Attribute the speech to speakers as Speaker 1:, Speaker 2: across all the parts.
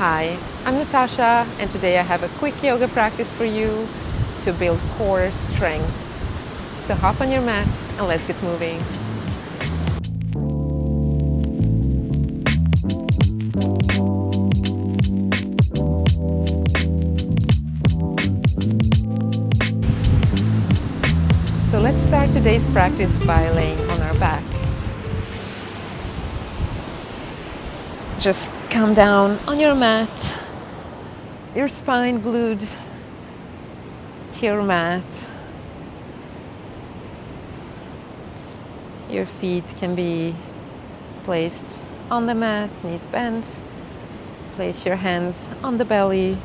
Speaker 1: Hi, I'm Natasha, and today I have a quick yoga practice for you to build core strength. So hop on your mat and let's get moving. So let's start today's practice by laying on our back. Just come down on your mat, your spine glued to your mat. Your feet can be placed on the mat, knees bent. Place your hands on the belly.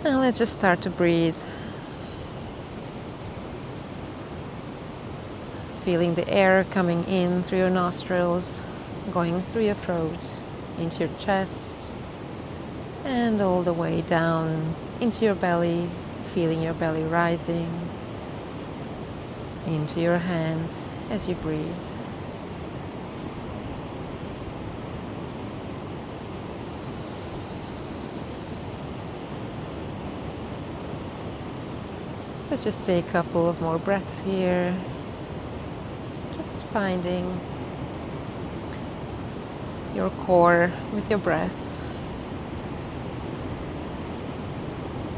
Speaker 1: And let's just start to breathe. Feeling the air coming in through your nostrils, going through your throat, into your chest, and all the way down into your belly, feeling your belly rising into your hands as you breathe. So just take a couple of more breaths here, just finding your core with your breath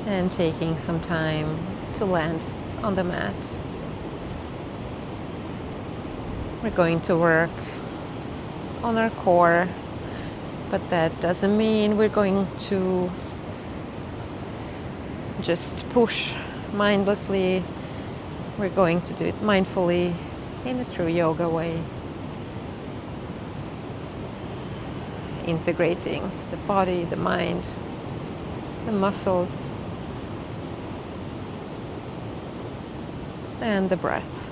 Speaker 1: and taking some time to land on the mat. We're going to work on our core, but that doesn't mean we're going to just push mindlessly. We're going to do it mindfully in a true yoga way, integrating the body, the mind, the muscles, and the breath.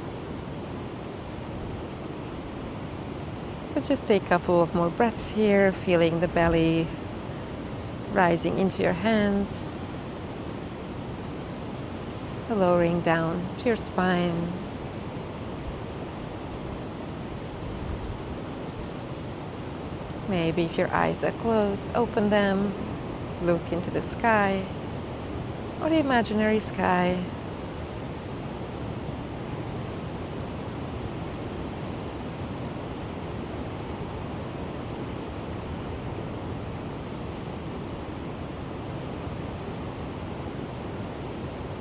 Speaker 1: So just take a couple of more breaths here, feeling the belly rising into your hands, lowering down to your spine. Maybe if your eyes are closed, open them, look into the sky or the imaginary sky.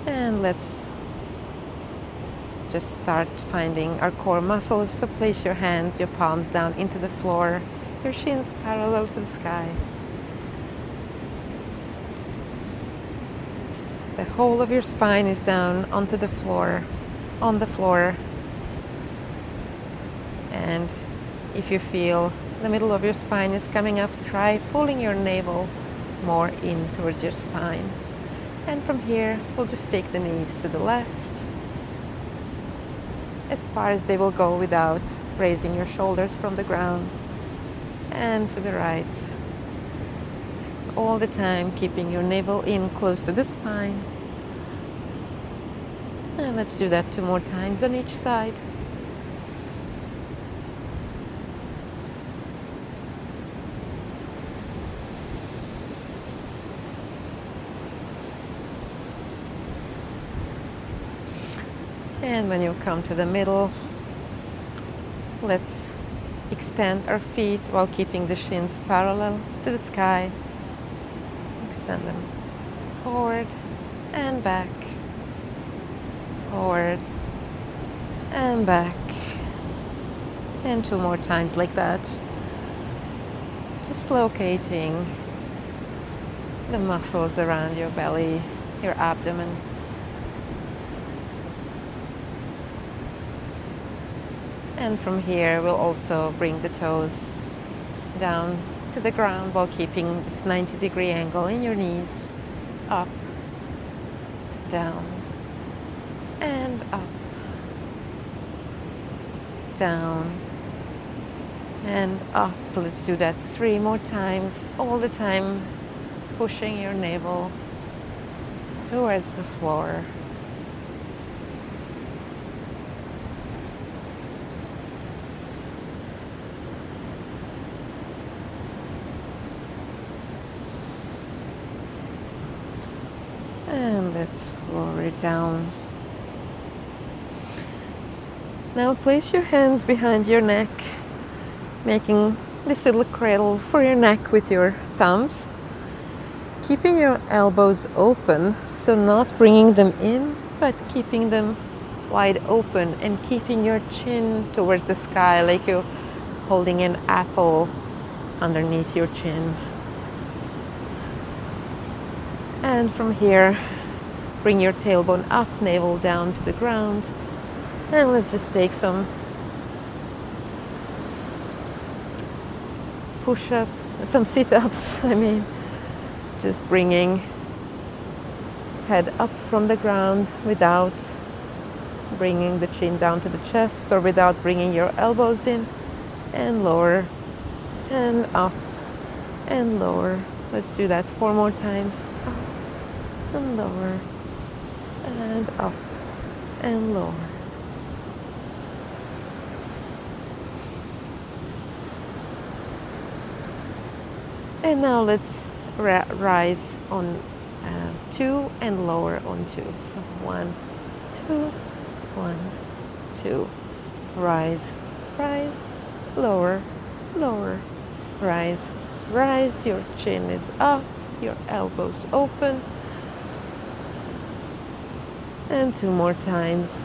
Speaker 1: And let's just start finding our core muscles. So place your hands, your palms down into the floor, your shins parallel to the sky. The whole of your spine is down onto the floor, on the floor. And if you feel the middle of your spine is coming up, try pulling your navel more in towards your spine. And from here, we'll just take the knees to the left, as far as they will go without raising your shoulders from the ground, and to the right. All the time, keeping your navel in close to the spine. And let's do that 2 more times on each side. And when you come to the middle, let's extend our feet while keeping the shins parallel to the sky. Extend them forward and back, forward and back. And 2 more times like that. Just locating the muscles around your belly, your abdomen. And from here, we'll also bring the toes down to the ground while keeping this 90-degree angle in your knees. Up, down, and up, down, and up. Let's do that 3 more times, all the time pushing your navel towards the floor. And let's lower it down. Now place your hands behind your neck, making this little cradle for your neck with your thumbs. Keeping your elbows open, so not bringing them in, but keeping them wide open and keeping your chin towards the sky like you're holding an apple underneath your chin. And from here, bring your tailbone up, navel down to the ground. And let's just take some push-ups, some sit-ups, just bringing head up from the ground without bringing the chin down to the chest or without bringing your elbows in, and lower and up and lower. Let's do that 4 more times. Up and lower and up and lower. And now let's rise on 2 and lower on 2. So 1, 2, 1, 2. Rise, rise, lower, lower, rise, rise. Your chin is up, your elbows open. And 2 more times.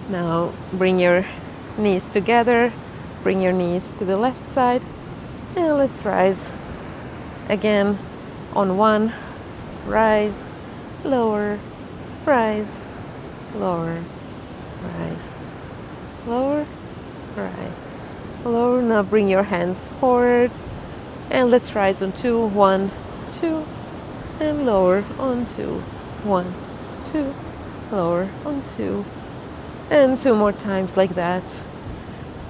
Speaker 1: Now bring your knees together, bring your knees to the left side, and let's rise again on 1. Rise, lower, rise, lower, rise, lower, rise, lower. Now bring your hands forward and let's rise on 2. 1, 2, and lower on 2. 1, 2, lower on 2. And 2 more times like that.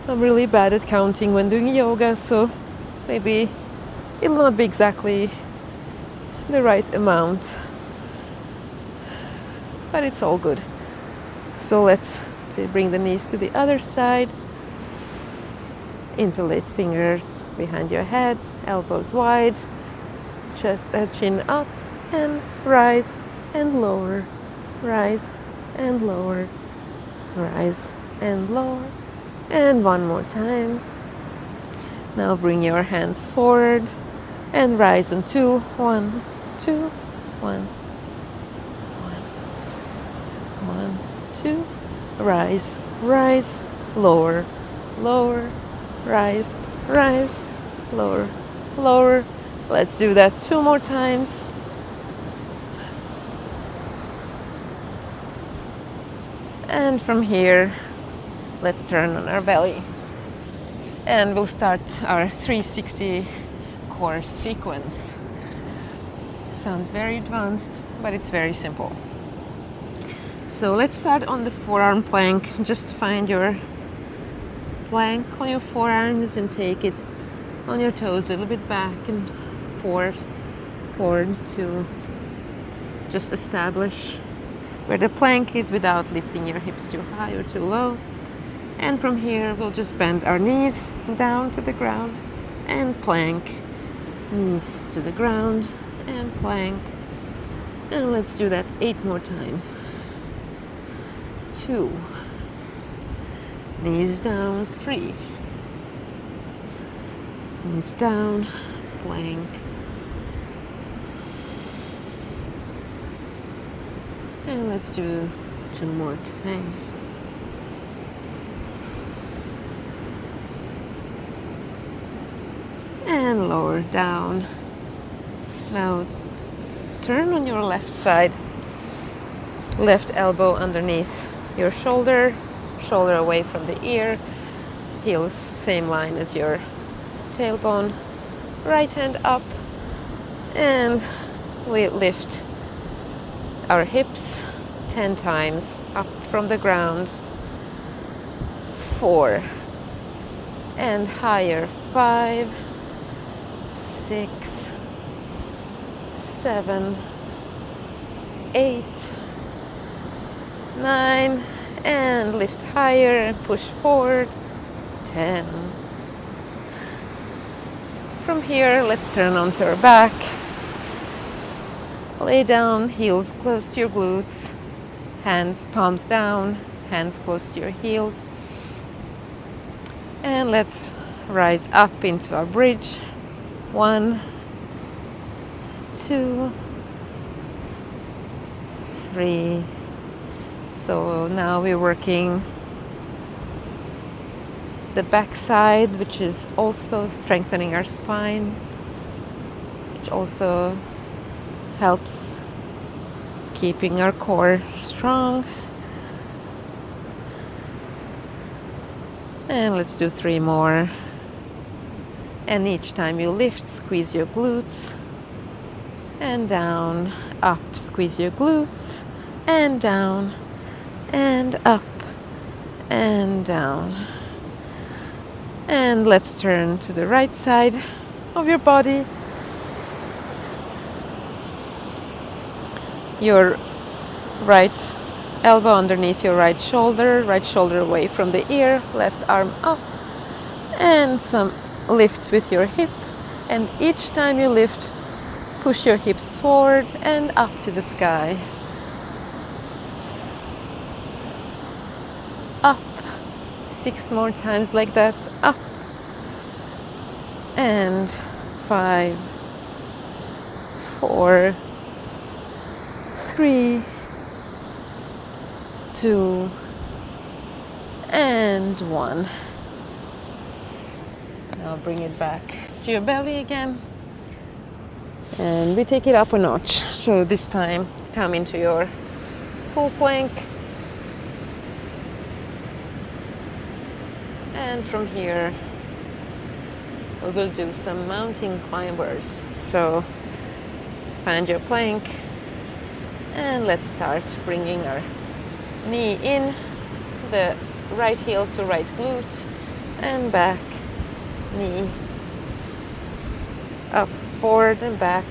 Speaker 1: I'm really bad at counting when doing yoga, so maybe it'll not be exactly the right amount, but it's all good. So let's bring the knees to the other side. Interlace fingers behind your head, elbows wide, chest, chin up, and rise and lower, rise and lower, rise and lower. And 1 more time. Now bring your hands forward and rise on 2. 1, 2, 1, 1, 2. Rise, rise, lower, lower, rise, rise, lower, lower. Let's do that 2 more times. And from here, let's turn on our belly. And we'll start our 360 core sequence. Sounds very advanced, but it's very simple. So let's start on the forearm plank. Just find your plank on your forearms and take it on your toes a little bit back and forth, forward to just establish where the plank is without lifting your hips too high or too low. And from here, we'll just bend our knees down to the ground and plank. Knees to the ground and plank. And let's do that 8 more times. 2. Knees down, 3. Knees down, plank. And let's do 2 more times. And lower down. Now turn on your left side. Left elbow underneath your shoulder, shoulder away from the ear, heels same line as your tailbone. Right hand up, and we lift our hips 10 times up from the ground. 4 and higher. 5, 6, 7, 8, 9, and lift higher and push forward. 10, From here, let's turn onto our back. Lay down, heels close to your glutes, hands palms down, hands close to your heels. And let's rise up into our bridge. 1, 2, 3. So now we're working the back side, which is also strengthening our spine, which also helps keeping our core strong. And let's do 3 more. And each time you lift, squeeze your glutes and down, up, squeeze your glutes and down and up and down. And let's turn to the right side of your body. Your right elbow underneath your right shoulder away from the ear, left arm up, and some lifts with your hip. And each time you lift, push your hips forward and up to the sky. Up. 6 more times like that. Up. And 5, 4, 3, 2, and 1. Now bring it back to your belly again. And we take it up a notch. So this time, come into your full plank. And from here, we will do some mountain climbers. So find your plank. And let's start bringing our knee in, the right heel to right glute, and back, knee up, forward and back,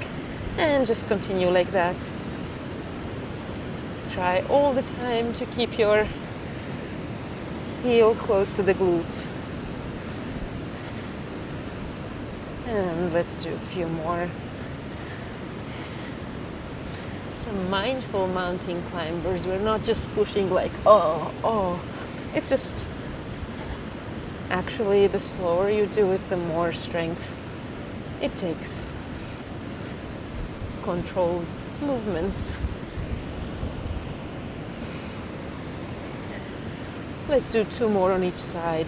Speaker 1: and just continue like that. Try all the time to keep your heel close to the glute. And let's do a few more. Some mindful mountain climbers. We're not just pushing like, oh. It's just, actually, the slower you do it, the more strength it takes. Controlled movements. Let's do 2 more on each side.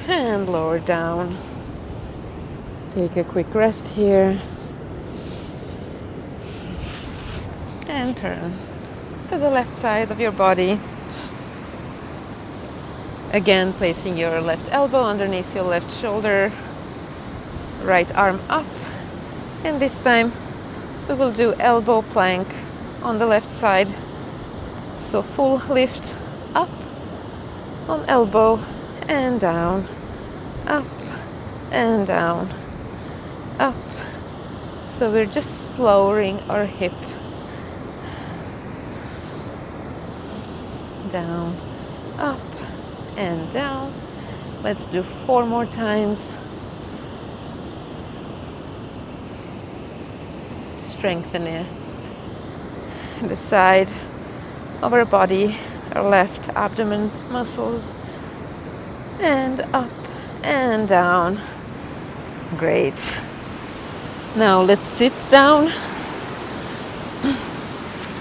Speaker 1: And lower down. Take a quick rest here. And turn to the left side of your body. Again, placing your left elbow underneath your left shoulder. Right arm up. And this time we will do elbow plank on the left side. So full lift up on elbow and down, up and down, up. So we're just lowering our hip down, up and down. Let's do 4 more times. Strengthen it. The side of our body, our left abdomen muscles, and up and down. Great. Now let's sit down.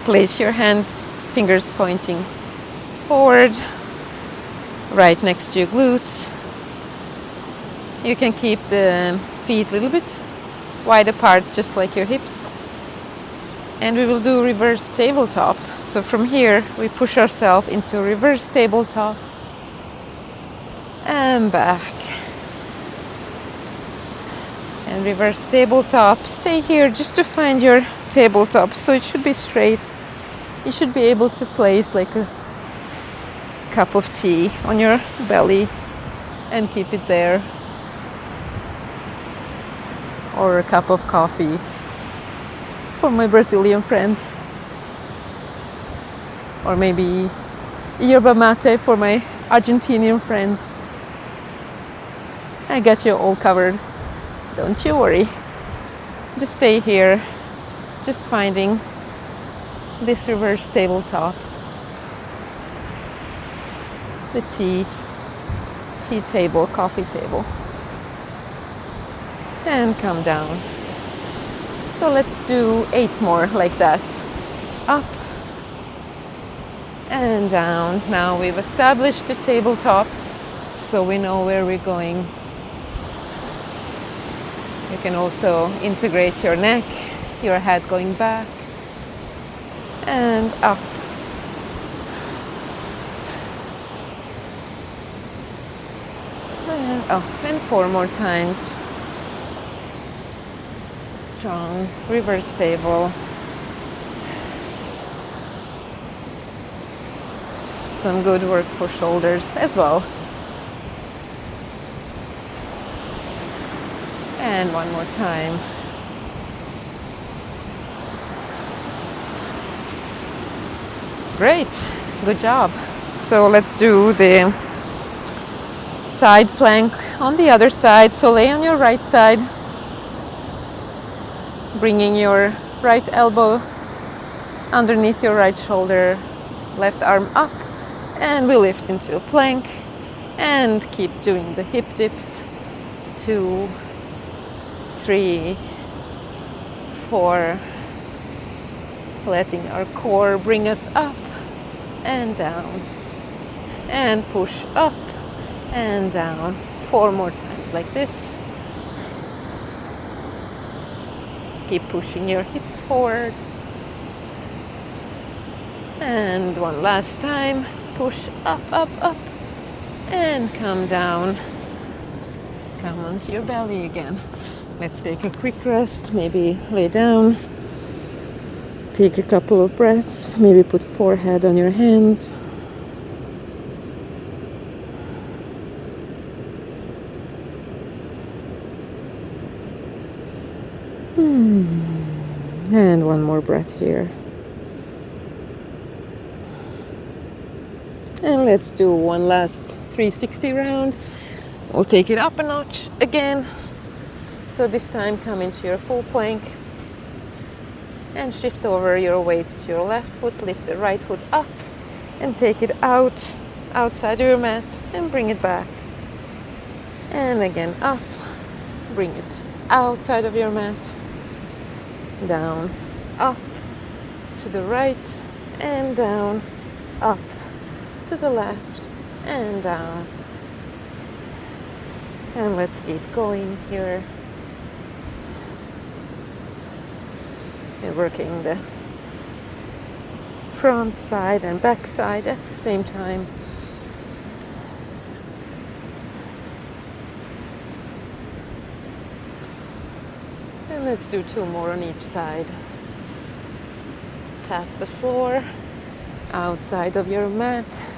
Speaker 1: Place your hands, fingers pointing forward, right next to your glutes. You can keep the feet a little bit wide apart, just like your hips. And we will do reverse tabletop. So from here, we push ourselves into reverse tabletop and back. And reverse tabletop. Stay here just to find your tabletop. So it should be straight. You should be able to place like a cup of tea on your belly and keep it there. Or a cup of coffee for my Brazilian friends. Or maybe yerba mate for my Argentinian friends. I got you all covered. Don't you worry. Just stay here, just finding this reverse tabletop. The tea table, coffee table. And come down. So let's do 8 more like that. Up and down. Now we've established the tabletop, so we know where we're going. You can also integrate your neck, your head going back and up. And up, and 4 more times. Strong reverse table. Some good work for shoulders as well. And 1 more time. Great, good job. So let's do the side plank on the other side. So lay on your right side, bringing your right elbow underneath your right shoulder, left arm up, and we lift into a plank and keep doing the hip dips. 2, 3, 4, letting our core bring us up and down, and push up and down. 4 more times like this. Keep pushing your hips forward. And 1 last time. Push up, up, up, and come down. Come onto your belly again. Let's take a quick rest. Maybe lay down. Take a couple of breaths. Maybe put forehead on your hands. And 1 more breath here. And let's do 1 last 360 round. We'll take it up a notch again. So this time come into your full plank and shift over your weight to your left foot. Lift the right foot up and take it out, outside your mat, and bring it back. And again up, bring it outside of your mat, down, up, to the right, and down, up, to the left, and down. And let's keep going here. We're working the front side and back side at the same time. And let's do 2 more on each side. Tap the floor outside of your mat.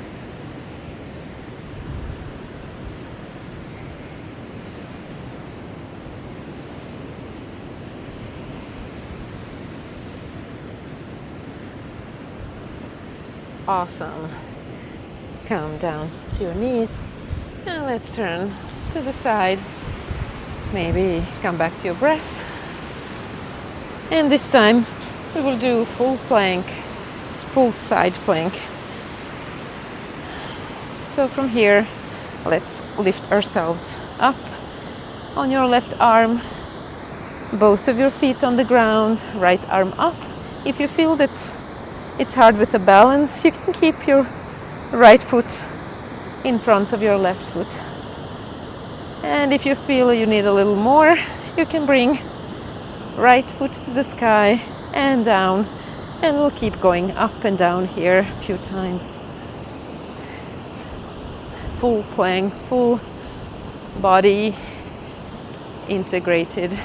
Speaker 1: Awesome. Come down to your knees and let's turn to the side. Maybe come back to your breath. And this time we will do full plank, full side plank. So from here, let's lift ourselves up on your left arm, both of your feet on the ground, right arm up. If you feel that it's hard with the balance, you can keep your right foot in front of your left foot. And if you feel you need a little more, you can bring right foot to the sky and down. And we'll keep going up and down here a few times. Full plank, full body integrated,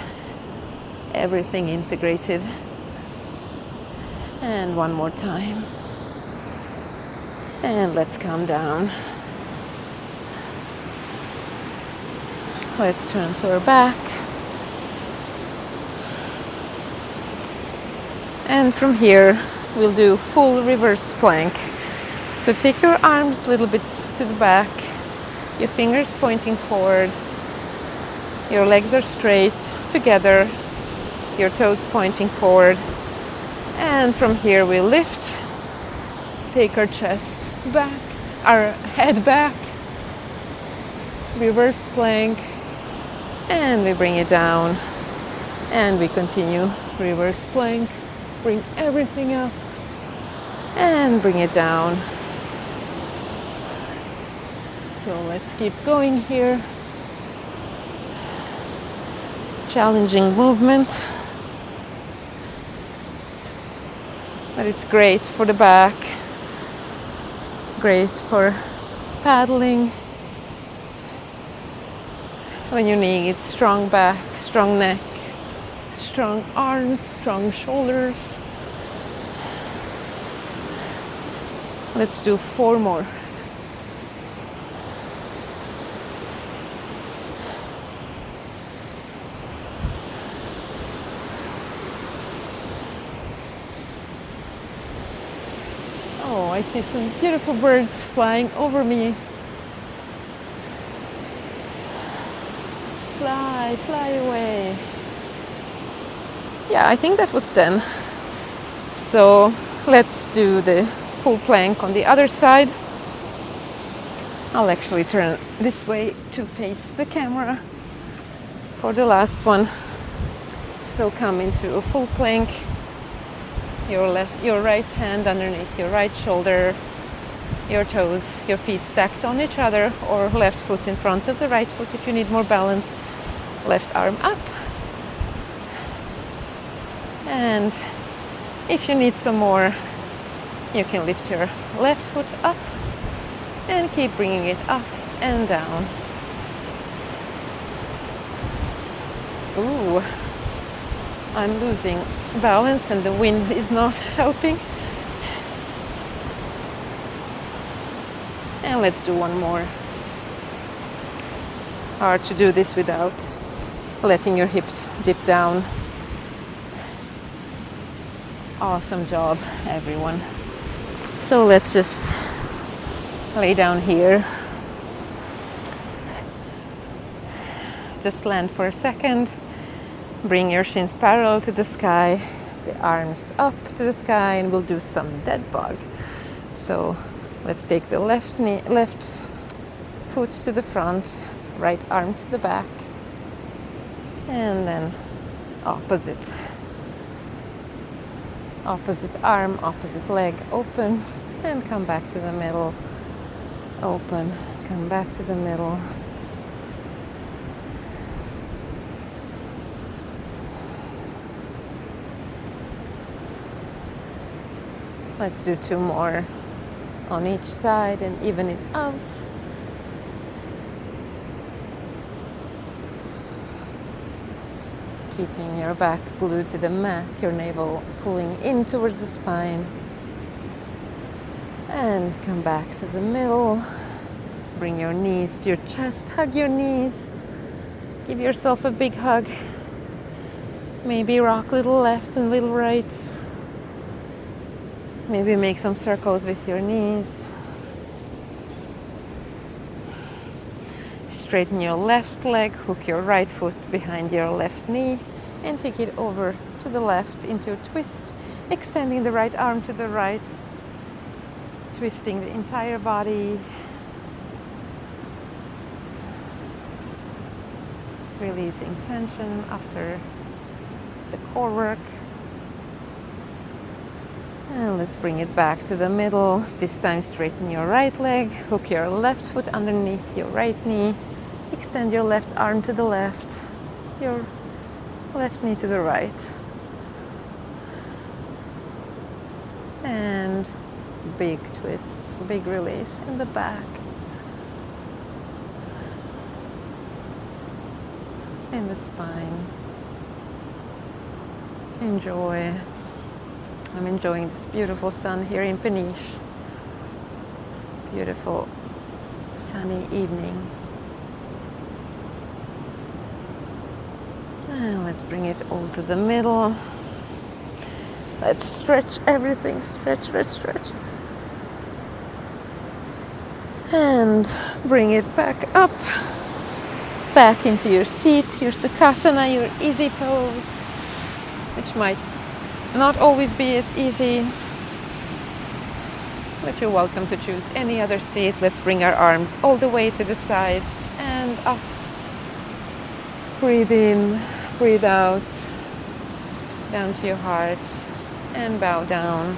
Speaker 1: everything integrated. And 1 more time. And let's come down. Let's turn to our back. And from here, we'll do full reversed plank. So take your arms a little bit to the back, your fingers pointing forward, your legs are straight together, your toes pointing forward. And from here we lift, take our chest back, our head back, reverse plank, and we bring it down. And we continue, reverse plank, bring everything up, and bring it down. So let's keep going here. It's a challenging movement, but it's great for the back, great for paddling. When you need strong back, strong neck, strong arms, strong shoulders. Let's do 4 more. Oh, I see some beautiful birds flying over me. Fly, fly away. Yeah, I think that was 10. So let's do the full plank on the other side. I'll actually turn this way to face the camera for the last one. So come into a full plank. Your right hand underneath your right shoulder, your toes, your feet stacked on each other, or left foot in front of the right foot if you need more balance. Left arm up. And if you need some more, you can lift your left foot up and keep bringing it up and down. Ooh, I'm losing balance and the wind is not helping. And let's do one more. Hard to do this without letting your hips dip down. Awesome job, everyone. So let's just lay down here. Just land for a second. Bring your shins parallel to the sky, the arms up to the sky, and we'll do some dead bug. So let's take the left foot to the front, right arm to the back, and then opposite arm, opposite leg, open, and come back to the middle, open, come back to the middle. Let's do 2 more on each side and even it out. Keeping your back glued to the mat, your navel pulling in towards the spine. And come back to the middle. Bring your knees to your chest, hug your knees. Give yourself a big hug. Maybe rock little left and little right. Maybe make some circles with your knees. Straighten your left leg, hook your right foot behind your left knee, and take it over to the left into a twist, extending the right arm to the right, twisting the entire body. Releasing tension after the core work. And let's bring it back to the middle. This time straighten your right leg, hook your left foot underneath your right knee, extend your left arm to the left, your left knee to the right. And big twist, big release in the back. In the spine. Enjoy. I'm enjoying this beautiful sun here in Peniche. Beautiful sunny evening. And let's bring it all to the middle. Let's stretch everything. Stretch, stretch, stretch. And bring it back up, back into your seat, your Sukhasana, your easy pose, which might not always be as easy, but you're welcome to choose any other seat. Let's bring our arms all the way to the sides and up. Breathe in, breathe out, down to your heart, and bow down.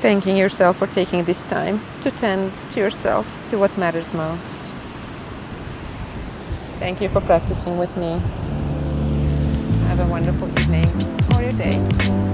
Speaker 1: Thanking yourself for taking this time to tend to yourself, to what matters most. Thank you for practicing with me. Have a wonderful evening or your day.